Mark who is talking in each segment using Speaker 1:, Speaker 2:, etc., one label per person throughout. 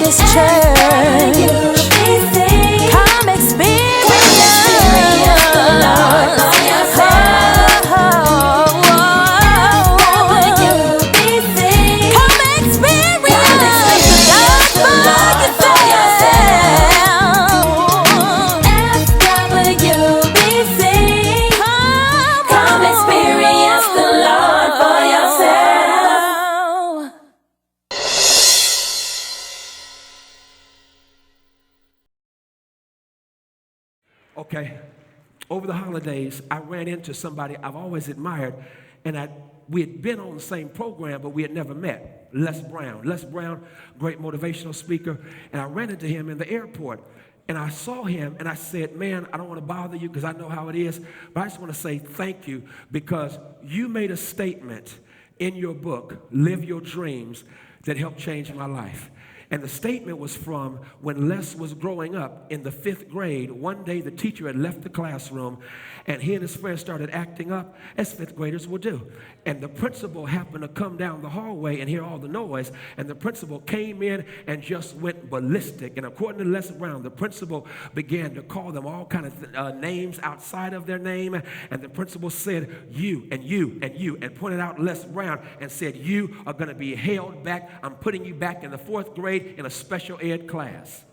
Speaker 1: Baptist Church. Come experience the Lord for yourself. Come experience the Lord for yourself. FWBC. Come experience the Lord for yourself.
Speaker 2: Okay, over the holidays, I ran into somebody I've always admired, and we had been on the same program, but we had never met. Les Brown. Les Brown, great motivational speaker, and I ran into him in the airport. And I saw him, and I said, man, I don't want to bother you because I know how it is, but I just want to say thank you because you made a statement in your book, Live Your Dreams, that helped change my life. And the statement was from when Les was growing up in the 5th grade. One day the teacher had left the classroom and he and his friends started acting up as 5th graders will do. And the principal happened to come down the hallway and hear all the noise. And the principal came in and just went ballistic. And according to Les Brown, the principal began to call them all kind of names outside of their name. And the principal said, you and you and you, and pointed out Les Brown and said, you are going to be held back. I'm putting you back in the 4th grade in a special ed class.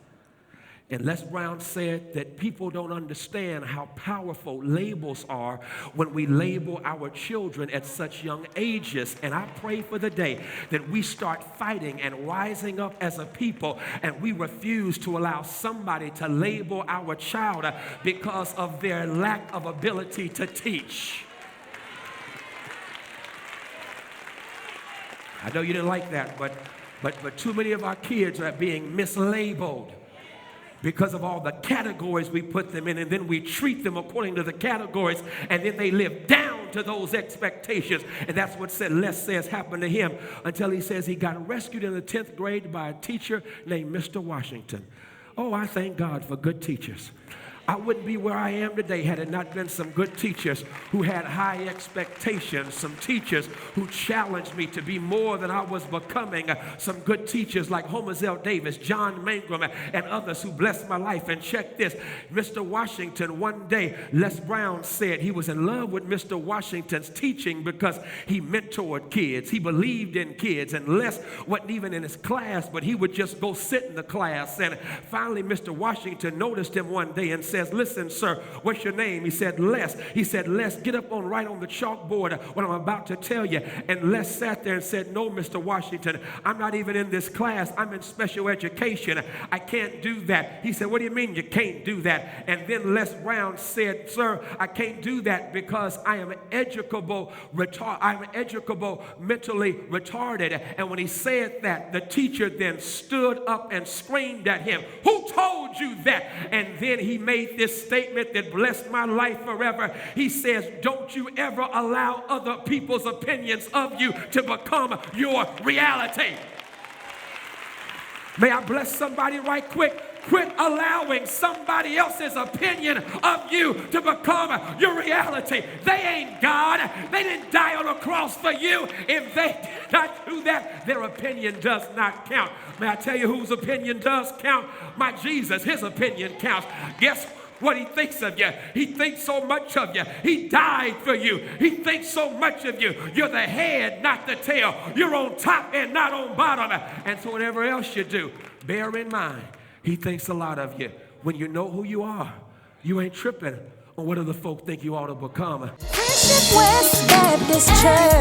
Speaker 2: And Les Brown said that people don't understand how powerful labels are when we label our children at such young ages. And I pray for the day that we start fighting and rising up as a people and we refuse to allow somebody to label our child because of their lack of ability to teach. I know you didn't like that, but too many of our kids are being mislabeled because of all the categories we put them in, and then we treat them according to the categories, and then they live down to those expectations. And that's what Les says happened to him until he says he got rescued in the 10th grade by a teacher named Mr. Washington. Oh, I thank God for good teachers. I wouldn't be where I am today had it not been some good teachers who had high expectations, some teachers who challenged me to be more than I was becoming, some good teachers like Homer Davis, John Mangrum, and others who blessed my life. And check this, Mr. Washington, one day, Les Brown said he was in love with Mr. Washington's teaching because he mentored kids. He believed in kids, and Les wasn't even in his class, but he would just go sit in the class. And finally, Mr. Washington noticed him one day and says, listen, sir, what's your name? He said, Les. He said, Les, get up right on the chalkboard what I'm about to tell you. And Les sat there and said, no, Mr. Washington, I'm not even in this class. I'm in special education. I can't do that. He said, what do you mean you can't do that? And then Les Brown said, sir, I can't do that because I am educable, mentally retarded. And when he said that, the teacher then stood up and screamed at him, who told you that? And then he made this statement that blessed my life forever. He says, don't you ever allow other people's opinions of you to become your reality. May I bless somebody right quick? Quit allowing somebody else's opinion of you to become your reality. They ain't God. They didn't die on a cross for you. If they did not do that, their opinion does not count. May I tell you whose opinion does count? My Jesus, his opinion counts. Guess what he thinks of you? He thinks so much of you. He died for you. He thinks so much of you. You're the head, not the tail. You're on top and not on bottom. And so whatever else you do, bear in mind, he thinks a lot of you. When you know who you are, you ain't tripping on what other folk think you ought to become.
Speaker 1: Friendship West Baptist Church.